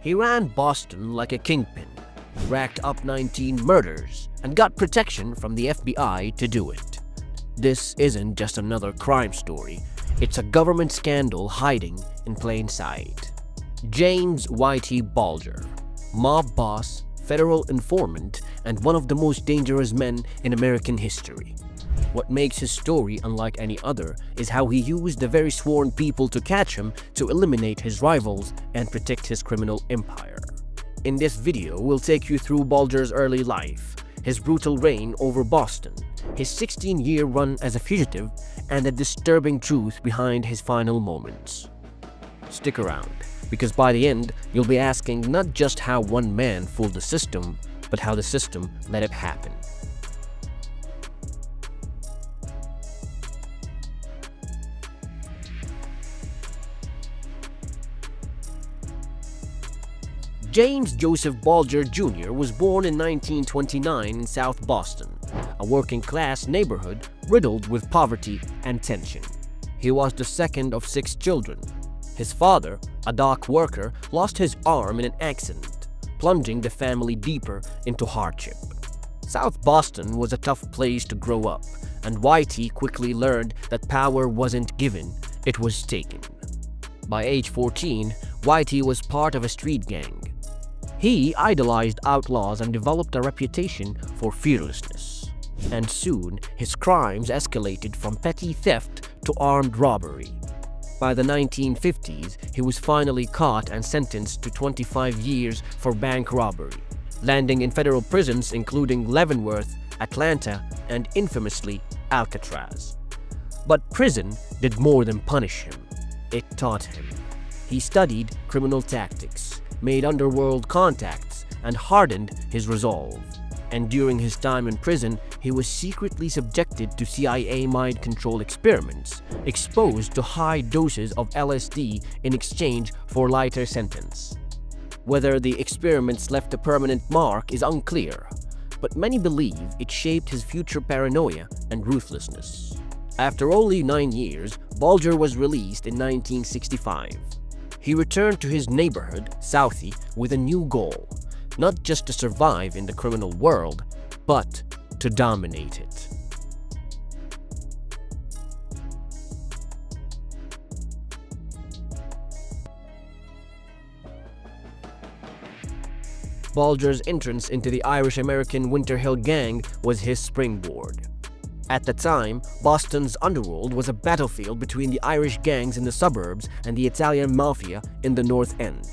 He ran Boston like a kingpin, racked up 19 murders, and got protection from the FBI to do it. This isn't just another crime story, it's a government scandal hiding in plain sight. James Whitey Bulger, mob boss, federal informant, and one of the most dangerous men in American history. What makes his story unlike any other is how he used the very sworn people to catch him to eliminate his rivals and protect his criminal empire. In this video, we'll take you through Bulger's early life, his brutal reign over Boston, his 16-year run as a fugitive, and the disturbing truth behind his final moments. Stick around, because by the end, you'll be asking not just how one man fooled the system, but how the system let it happen. James Joseph Bulger Jr. was born in 1929 in South Boston, a working-class neighborhood riddled with poverty and tension. He was the second of 6 children. His father, a dock worker, lost his arm in an accident, plunging the family deeper into hardship. South Boston was a tough place to grow up, and Whitey quickly learned that power wasn't given, it was taken. By age 14, Whitey was part of a street gang. He idolized outlaws and developed a reputation for fearlessness. And soon, his crimes escalated from petty theft to armed robbery. By the 1950s, he was finally caught and sentenced to 25 years for bank robbery, landing in federal prisons including Leavenworth, Atlanta, and infamously Alcatraz. But prison did more than punish him. It taught him. He studied criminal tactics, made underworld contacts, and hardened his resolve. And during his time in prison, he was secretly subjected to CIA mind control experiments, exposed to high doses of LSD in exchange for lighter sentence. Whether the experiments left a permanent mark is unclear, but many believe it shaped his future paranoia and ruthlessness. After only 9 years, Bulger was released in 1965. He returned to his neighborhood, Southie, with a new goal, not just to survive in the criminal world, but to dominate it. Bulger's entrance into the Irish-American Winter Hill Gang was his springboard. At the time, Boston's underworld was a battlefield between the Irish gangs in the suburbs and the Italian Mafia in the North End.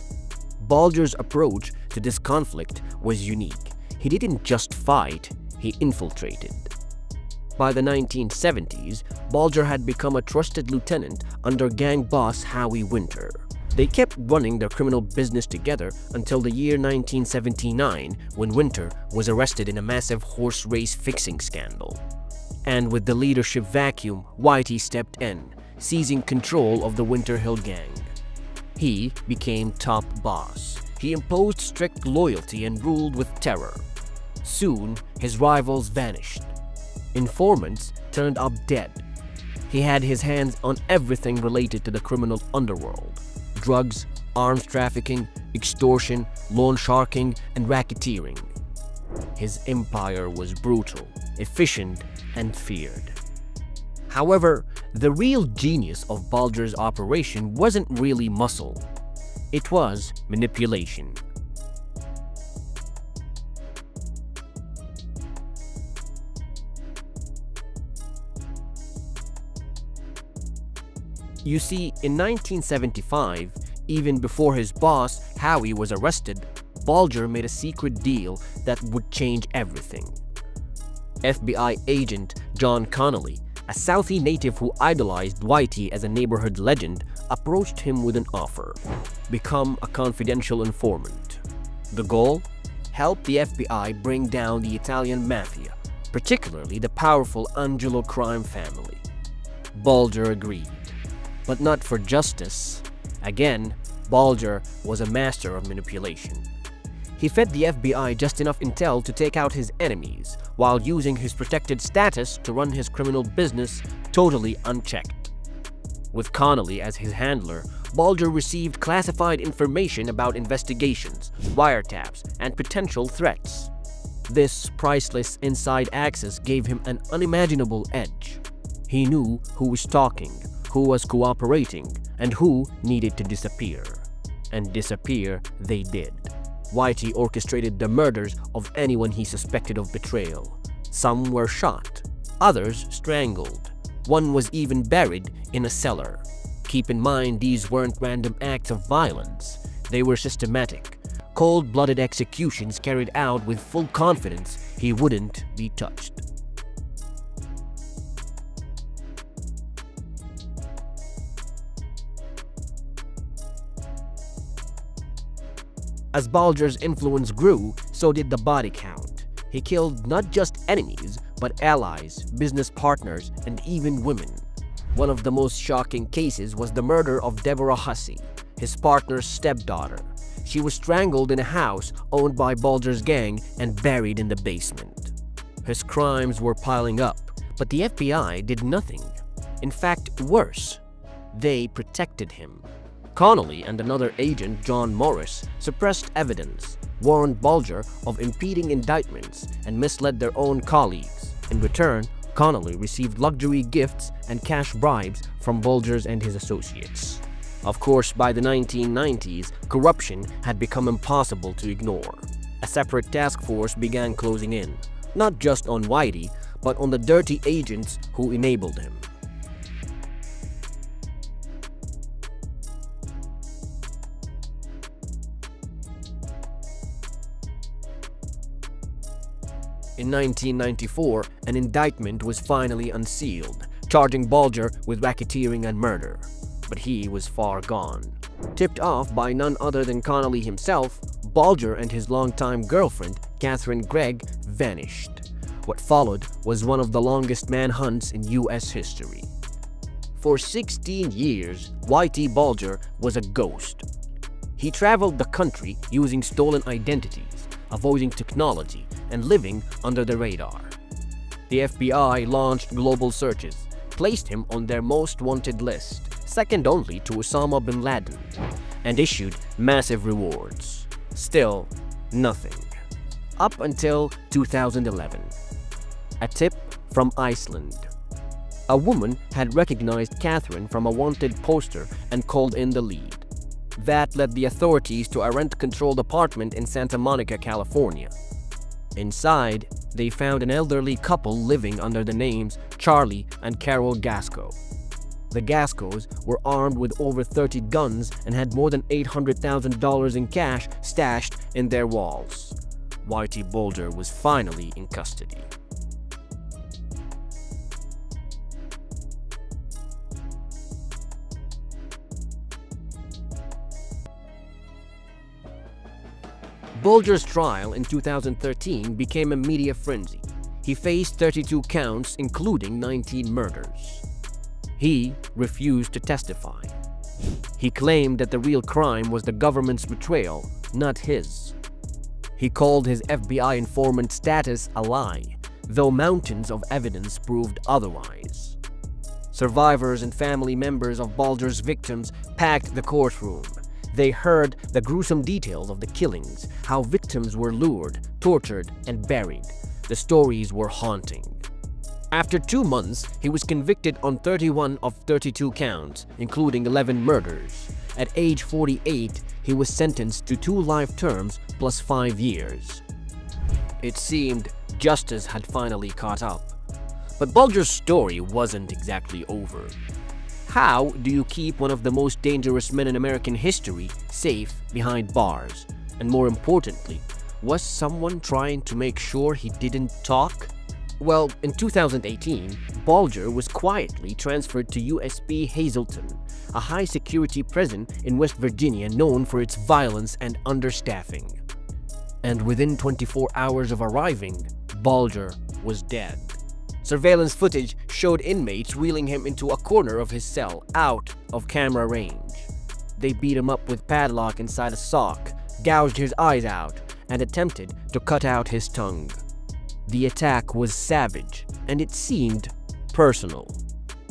Bulger's approach to this conflict was unique. He didn't just fight, he infiltrated. By the 1970s, Bulger had become a trusted lieutenant under gang boss Howie Winter. They kept running their criminal business together until the year 1979, when Winter was arrested in a massive horse race fixing scandal. And with the leadership vacuum, Whitey stepped in, seizing control of the Winter Hill Gang. He became top boss. He imposed strict loyalty and ruled with terror. Soon, his rivals vanished. Informants turned up dead. He had his hands on everything related to the criminal underworld: drugs, arms trafficking, extortion, loan sharking, and racketeering. His empire was brutal, efficient, and feared. However, the real genius of Bulger's operation wasn't really muscle. It was manipulation. You see, in 1975, even before his boss, Howie, was arrested, Bulger made a secret deal that would change everything. FBI agent John Connolly, a Southie native who idolized Whitey as a neighborhood legend, approached him with an offer: become a confidential informant. The goal? Help the FBI bring down the Italian Mafia, particularly the powerful Angelo crime family. Bulger agreed, but not for justice. Again, Bulger was a master of manipulation. He fed the FBI just enough intel to take out his enemies, while using his protected status to run his criminal business totally unchecked. With Connolly as his handler, Bulger received classified information about investigations, wiretaps, and potential threats. This priceless inside access gave him an unimaginable edge. He knew who was talking, who was cooperating, and who needed to disappear. And disappear they did. Whitey orchestrated the murders of anyone he suspected of betrayal. Some were shot, others strangled. One was even buried in a cellar. Keep in mind, these weren't random acts of violence. They were systematic, cold-blooded executions carried out with full confidence he wouldn't be touched. As Bulger's influence grew, so did the body count. He killed not just enemies, but allies, business partners, and even women. One of the most shocking cases was the murder of Deborah Hussey, his partner's stepdaughter. She was strangled in a house owned by Bulger's gang and buried in the basement. His crimes were piling up, but the FBI did nothing. In fact, worse, they protected him. Connolly and another agent, John Morris, suppressed evidence, warned Bulger of impeding indictments, and misled their own colleagues. In return, Connolly received luxury gifts and cash bribes from Bulger's and his associates. Of course, by the 1990s, corruption had become impossible to ignore. A separate task force began closing in, not just on Whitey, but on the dirty agents who enabled him. In 1994, an indictment was finally unsealed, charging Bulger with racketeering and murder. But he was far gone. Tipped off by none other than Connolly himself, Bulger and his longtime girlfriend, Catherine Gregg, vanished. What followed was one of the longest manhunts in U.S. history. For 16 years, Whitey Bulger was a ghost. He traveled the country using stolen identities, avoiding technology, and living under the radar. The FBI launched global searches, placed him on their most wanted list, second only to Osama bin Laden, and issued massive rewards. Still, nothing. Up until 2011. A tip from Iceland. A woman had recognized Catherine from a wanted poster and called in the lead. That led the authorities to a rent-controlled apartment in Santa Monica, California. Inside, they found an elderly couple living under the names Charlie and Carol Gasco. The Gascos were armed with over 30 guns and had more than $800,000 in cash stashed in their walls. Whitey Bulger was finally in custody. Bulger's trial in 2013 became a media frenzy. He faced 32 counts, including 19 murders. He refused to testify. He claimed that the real crime was the government's betrayal, not his. He called his FBI informant status a lie, though mountains of evidence proved otherwise. Survivors and family members of Bulger's victims packed the courtroom. They heard the gruesome details of the killings, how victims were lured, tortured, and buried. The stories were haunting. After 2 months, he was convicted on 31 of 32 counts, including 11 murders. At age 48, he was sentenced to 2 life terms plus 5 years. It seemed justice had finally caught up. But Bulger's story wasn't exactly over. How do you keep one of the most dangerous men in American history safe behind bars? And more importantly, was someone trying to make sure he didn't talk? Well, in 2018, Bulger was quietly transferred to USP Hazleton, a high-security prison in West Virginia known for its violence and understaffing. And within 24 hours of arriving, Bulger was dead. Surveillance footage showed inmates wheeling him into a corner of his cell, out of camera range. They beat him up with padlock inside a sock, gouged his eyes out, and attempted to cut out his tongue. The attack was savage, and it seemed personal.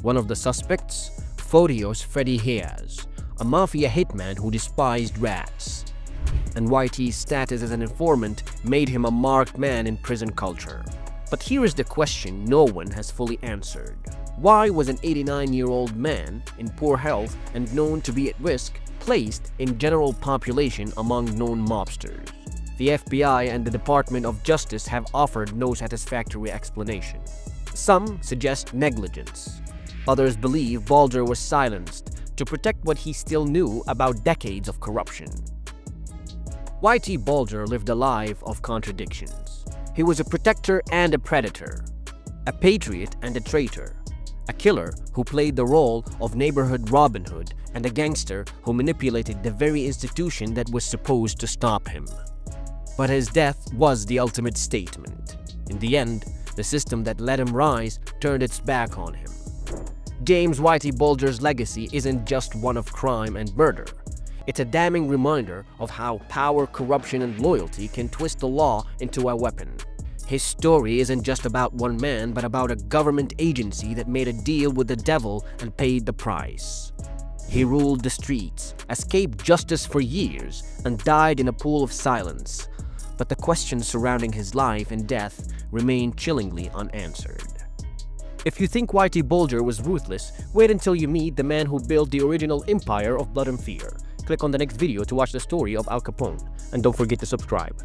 One of the suspects, Fotios Freddy Hayes, a mafia hitman who despised rats. And Whitey's status as an informant made him a marked man in prison culture. But here is the question no one has fully answered. Why was an 89-year-old man in poor health and known to be at risk placed in general population among known mobsters? The FBI and the Department of Justice have offered no satisfactory explanation. Some suggest negligence. Others believe Bulger was silenced to protect what he still knew about decades of corruption. Whitey Bulger lived a life of contradictions. He was a protector and a predator, a patriot and a traitor, a killer who played the role of neighborhood Robin Hood, and a gangster who manipulated the very institution that was supposed to stop him. But his death was the ultimate statement. In the end, the system that let him rise turned its back on him. James Whitey Bulger's legacy isn't just one of crime and murder. It's a damning reminder of how power, corruption, and loyalty can twist the law into a weapon. His story isn't just about one man, but about a government agency that made a deal with the devil and paid the price. He ruled the streets, escaped justice for years, and died in a pool of silence. But the questions surrounding his life and death remain chillingly unanswered. If you think Whitey Bulger was ruthless, wait until you meet the man who built the original empire of blood and fear. Click on the next video to watch the story of Al Capone, and don't forget to subscribe.